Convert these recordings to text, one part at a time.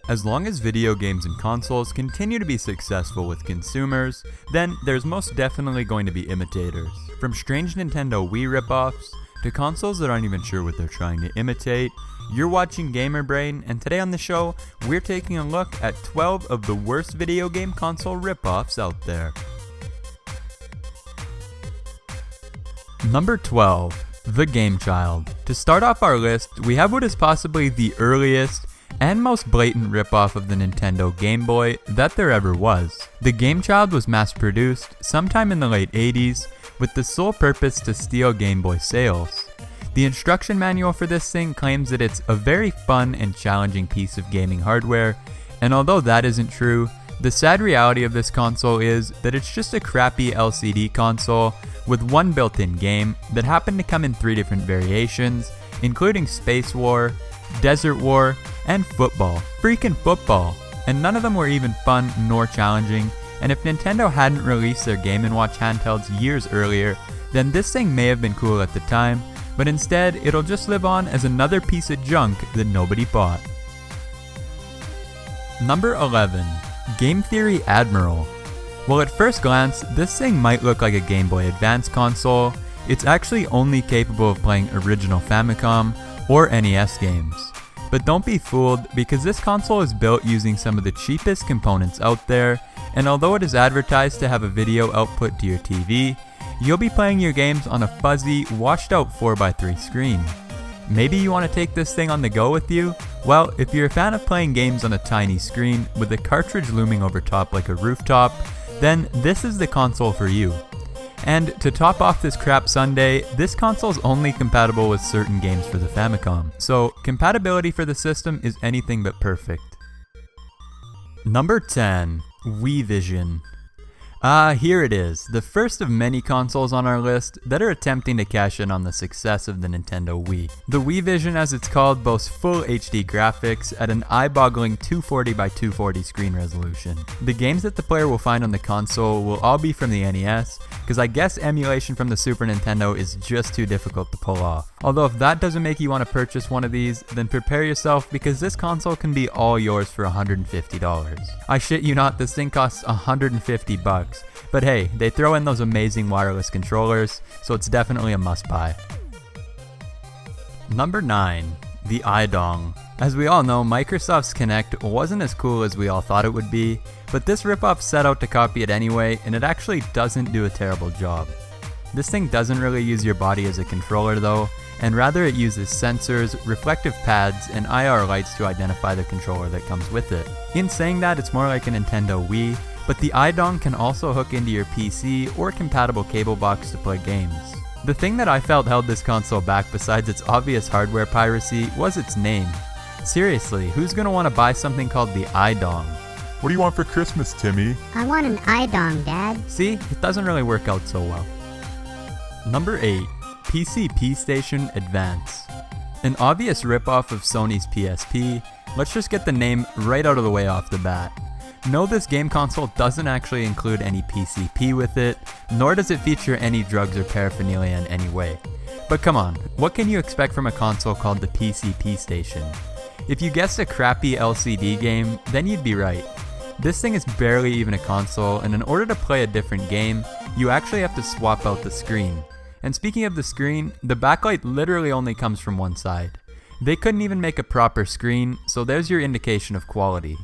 As long as video games and consoles continue to be successful with consumers, then there's most definitely going to be imitators. From strange Nintendo Wii ripoffs, to consoles that aren't even sure what they're trying to imitate, you're watching GamerBrain, and today on the show, we're taking a look at 12 of the worst video game console ripoffs out there. Number 12. The Game Child. To start off our list, we have what is possibly the earliest and most blatant ripoff of the Nintendo Game Boy that there ever was. The Game Child was mass-produced sometime in the late 80s with the sole purpose to steal Game Boy sales. The instruction manual for this thing claims that it's a very fun and challenging piece of gaming hardware, and although that isn't true, the sad reality of this console is that it's just a crappy LCD console with one built-in game that happened to come in 3 different variations, including Space War, Desert War, and Football. Freaking football! And none of them were even fun nor challenging, and if Nintendo hadn't released their Game & Watch handhelds years earlier, then this thing may have been cool at the time, but instead it'll just live on as another piece of junk that nobody bought. Number 11. Game Theory Admiral. Well, at first glance, this thing might look like a Game Boy Advance console. It's actually only capable of playing original Famicom or NES games. But don't be fooled, because this console is built using some of the cheapest components out there, and although it is advertised to have a video output to your TV, you'll be playing your games on a fuzzy, washed out 4x3 screen. Maybe you want to take this thing on the go with you? Well, if you're a fan of playing games on a tiny screen with a cartridge looming over top like a rooftop, then this is the console for you. And to top off this crap sundae, this console is only compatible with certain games for the Famicom, so compatibility for the system is anything but perfect. Number 10. Wii Vision. Here it is, the first of many consoles on our list that are attempting to cash in on the success of the Nintendo Wii. The Wii Vision, as it's called, boasts full HD graphics at an eye-boggling 240x240 screen resolution. The games that the player will find on the console will all be from the NES, because I guess emulation from the Super Nintendo is just too difficult to pull off. Although if that doesn't make you want to purchase one of these, then prepare yourself, because this console can be all yours for $150. I shit you not, this thing costs $150. But hey, they throw in those amazing wireless controllers, so it's definitely a must-buy. Number 9. The iDong. As we all know, Microsoft's Kinect wasn't as cool as we all thought it would be, but this ripoff set out to copy it anyway, and it actually doesn't do a terrible job. This thing doesn't really use your body as a controller though, and rather it uses sensors, reflective pads, and IR lights to identify the controller that comes with it. In saying that, it's more like a Nintendo Wii, but the iDong can also hook into your PC or compatible cable box to play games. The thing that I felt held this console back besides its obvious hardware piracy was its name. Seriously, who's gonna want to buy something called the iDong? What do you want for Christmas, Timmy? I want an iDong, Dad. See, it doesn't really work out so well. Number 8. PCP Station Advance. An obvious ripoff of Sony's PSP, let's just get the name right out of the way off the bat. No, this game console doesn't actually include any PCP with it, nor does it feature any drugs or paraphernalia in any way. But come on, what can you expect from a console called the PCP Station? If you guessed a crappy LCD game, then you'd be right. This thing is barely even a console, and in order to play a different game, you actually have to swap out the screen. And speaking of the screen, the backlight literally only comes from one side. They couldn't even make a proper screen, so there's your indication of quality.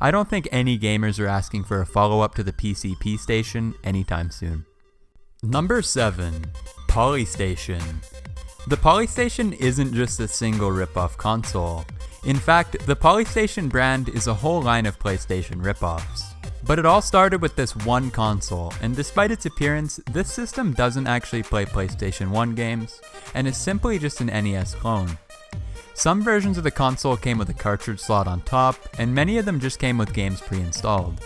I don't think any gamers are asking for a follow-up to the PCP Station anytime soon. Number 7. Polystation. The Polystation isn't just a single ripoff console. In fact, the Polystation brand is a whole line of PlayStation ripoffs. But it all started with this one console, and despite its appearance, this system doesn't actually play PlayStation 1 games, and is simply just an NES clone. Some versions of the console came with a cartridge slot on top, and many of them just came with games pre-installed.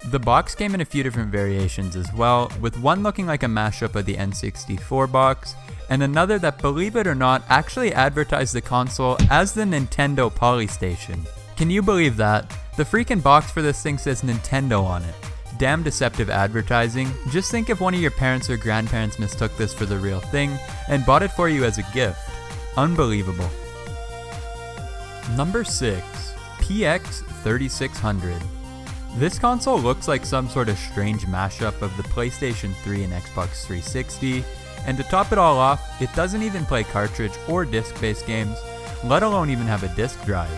The box came in a few different variations as well, with one looking like a mashup of the N64 box, and another that, believe it or not, actually advertised the console as the Nintendo Polystation. Can you believe that? The freaking box for this thing says Nintendo on it. Damn deceptive advertising. Just think if one of your parents or grandparents mistook this for the real thing and bought it for you as a gift. Unbelievable. Number 6. PX3600. This console looks like some sort of strange mashup of the PlayStation 3 and Xbox 360, and to top it all off, it doesn't even play cartridge or disc-based games, let alone even have a disc drive.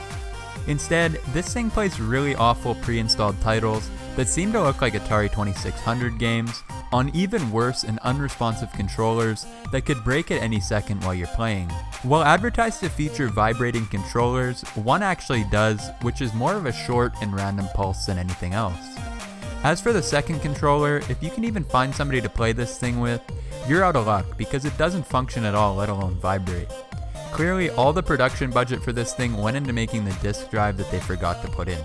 Instead, this thing plays really awful pre-installed titles that seem to look like Atari 2600 games on even worse and unresponsive controllers that could break at any second while you're playing. While advertised to feature vibrating controllers, one actually does, which is more of a short and random pulse than anything else. As for the second controller, if you can even find somebody to play this thing with, you're out of luck because it doesn't function at all, let alone vibrate. Clearly, all the production budget for this thing went into making the disc drive that they forgot to put in.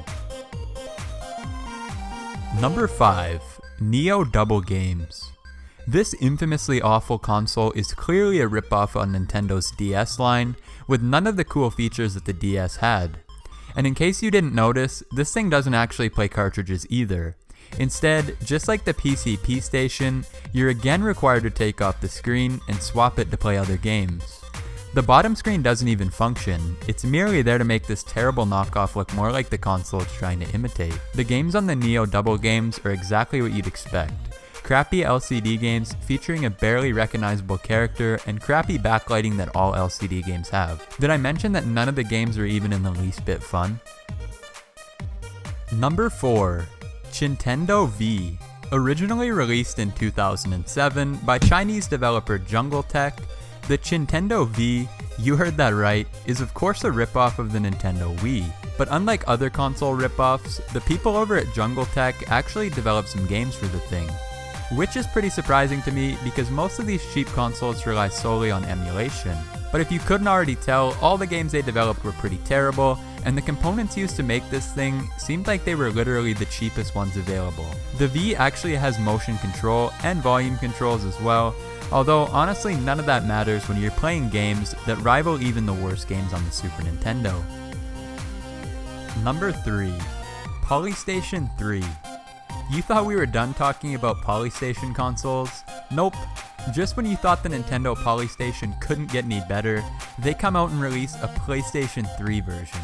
Number 5. Neo Double Games. This infamously awful console is clearly a ripoff on Nintendo's DS line, with none of the cool features that the DS had. And in case you didn't notice, this thing doesn't actually play cartridges either. Instead, just like the PCP Station, you're again required to take off the screen and swap it to play other games. The bottom screen doesn't even function, it's merely there to make this terrible knockoff look more like the console it's trying to imitate. The games on the Neo Double Games are exactly what you'd expect. Crappy LCD games featuring a barely recognizable character and crappy backlighting that all LCD games have. Did I mention that none of the games are even in the least bit fun? Number 4. Nintendo V. Originally released in 2007 by Chinese developer Jungle Tech, the Nintendo V, you heard that right, is of course a ripoff of the Nintendo Wii. But unlike other console ripoffs, the people over at Jungle Tech actually developed some games for the thing. Which is pretty surprising to me because most of these cheap consoles rely solely on emulation. But if you couldn't already tell, all the games they developed were pretty terrible, and the components used to make this thing seemed like they were literally the cheapest ones available. The V actually has motion control and volume controls as well, although honestly none of that matters when you're playing games that rival even the worst games on the Super Nintendo. Number 3. Polystation III. You thought we were done talking about Polystation consoles? Nope. Just when you thought the Nintendo Polystation couldn't get any better, they come out and release a PlayStation 3 version.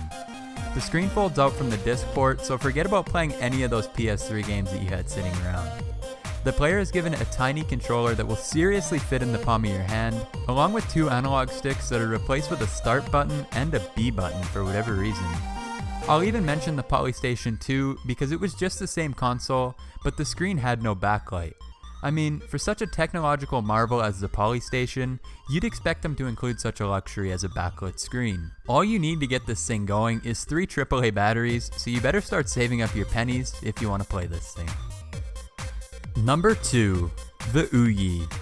The screen folds out from the disc port, so forget about playing any of those PS3 games that you had sitting around. The player is given a tiny controller that will seriously fit in the palm of your hand, along with 2 analog sticks that are replaced with a start button and a B button for whatever reason. I'll even mention the Polystation 2 because it was just the same console, but the screen had no backlight. I mean, for such a technological marvel as the Polystation, you'd expect them to include such a luxury as a backlit screen. All you need to get this thing going is 3 AAA batteries, so you better start saving up your pennies if you want to play this thing. Number 2. The Ouya.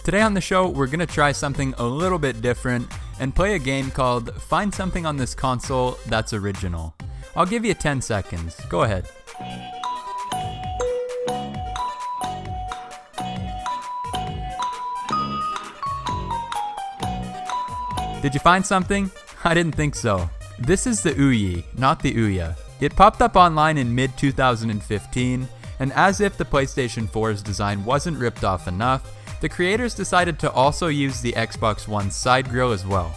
Today on the show, we're going to try something a little bit different and play a game called Find Something on This Console That's Original. I'll give you 10 seconds. Go ahead. Did you find something? I didn't think so. This is the Ouya, not the Ouya. It popped up online in mid-2015, and as if the PlayStation 4's design wasn't ripped off enough, the creators decided to also use the Xbox One's side grille as well.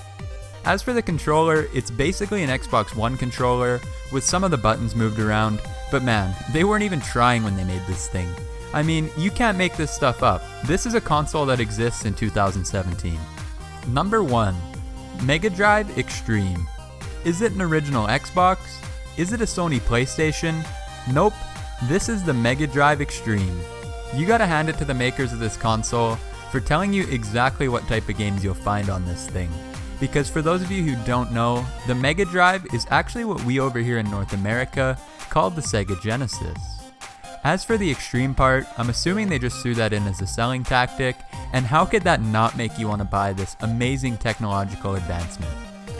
As for the controller, it's basically an Xbox One controller with some of the buttons moved around, but man, they weren't even trying when they made this thing. I mean, you can't make this stuff up. This is a console that exists in 2017. Number 1. Mega Drive Xtreme. Is it an original Xbox? Is it a Sony PlayStation? Nope, this is the Mega Drive Xtreme. You gotta hand it to the makers of this console for telling you exactly what type of games you'll find on this thing. Because for those of you who don't know, the Mega Drive is actually what we over here in North America call the Sega Genesis. As for the Xtreme part, I'm assuming they just threw that in as a selling tactic, and how could that not make you want to buy this amazing technological advancement?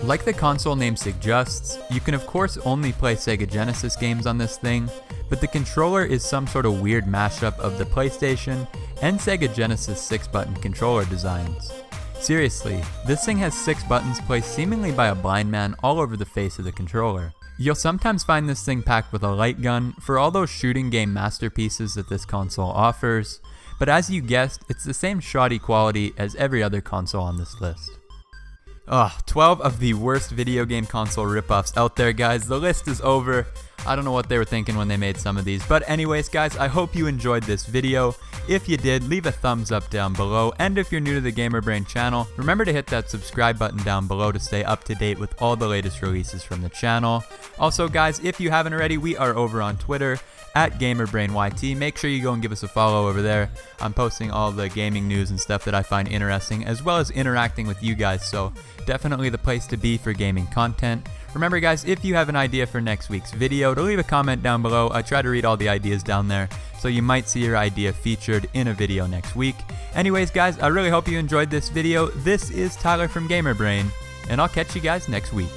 Like the console name suggests, you can of course only play Sega Genesis games on this thing, but the controller is some sort of weird mashup of the PlayStation and Sega Genesis 6-button controller designs. Seriously, this thing has 6 buttons placed seemingly by a blind man all over the face of the controller. You'll sometimes find this thing packed with a light gun for all those shooting game masterpieces that this console offers, but as you guessed, it's the same shoddy quality as every other console on this list. 12 of the worst video game console ripoffs out there, guys. The list is over. I don't know what they were thinking when they made some of these. But anyways, guys, I hope you enjoyed this video. If you did, leave a thumbs up down below. And if you're new to the GamerBrain channel, remember to hit that subscribe button down below to stay up to date with all the latest releases from the channel. Also, guys, if you haven't already, we are over on Twitter at GamerBrainYT. Make sure you go and give us a follow over there. I'm posting all the gaming news and stuff that I find interesting, as well as interacting with you guys. So definitely the place to be for gaming content. Remember, guys, if you have an idea for next week's video, to leave a comment down below. I try to read all the ideas down there, so you might see your idea featured in a video next week. Anyways, guys, I really hope you enjoyed this video. This is Tyler from GamerBrain, and I'll catch you guys next week.